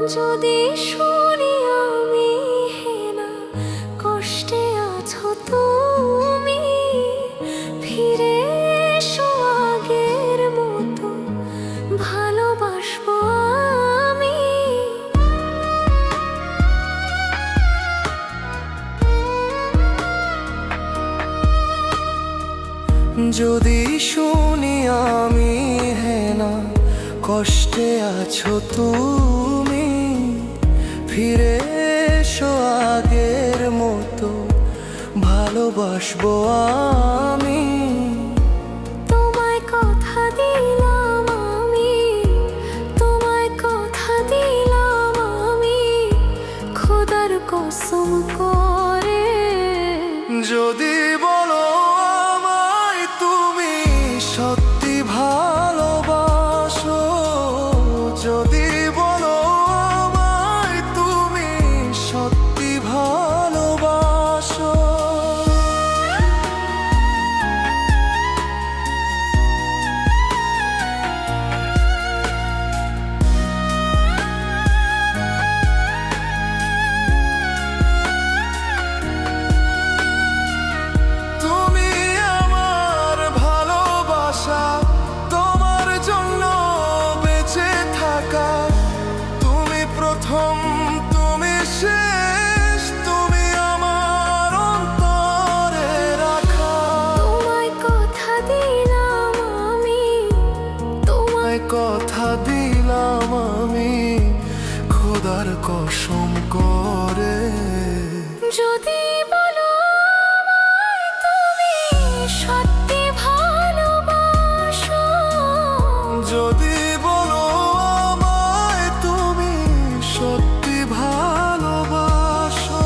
যদি শুনি আমি হেনা কষ্টে আছো তুমি, ফিরে এসো আগের মতো ভালোবাসবো আমি। যদি শুনি আমি হেনা কষ্টে আছো তুমি, ফিরে এসো আগের মতো ভালোবাসবো আমি। তোমায় কথা দিলাম আমি, তোমায় কথা দিলাম আমি, খোদার কসম করে। যদি বলো আমায় তুমি সত্যি ভালোবাসো, যদি বলো আমায় তুমি সত্যি ভালোবাসো, তুমি আমার ভালোবাসা, তোমার জন্য বেঁচে থাকা, তুমি প্রথম তুমি শেষ, তুমি আমার অন্তরে রাখা। তোমায় কথা দিলাম আমি, তোমায় কথা দিলাম আমি খোদার কসম করে। যদি বলো আমায় তুমি সত্যি ভালোবাসো, যদি বলো আমায় তুমি সত্যি ভালোবাসো,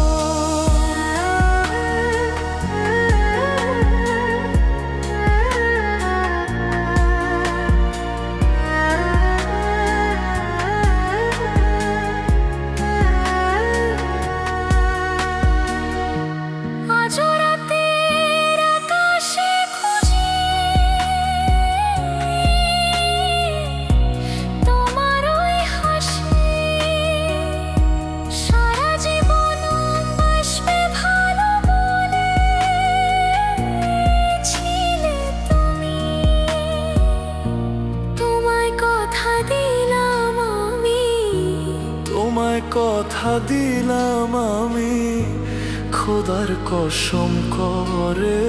আজ রাতের আকাশে খুঁজি তোমার ওই হাসি, সারা জীবন বাসবে ভালো বলেছিলে তুমি। তোমায় কথা দিলাম আমি, তোমায় কথা দিলাম আমি খোদার কসম করে।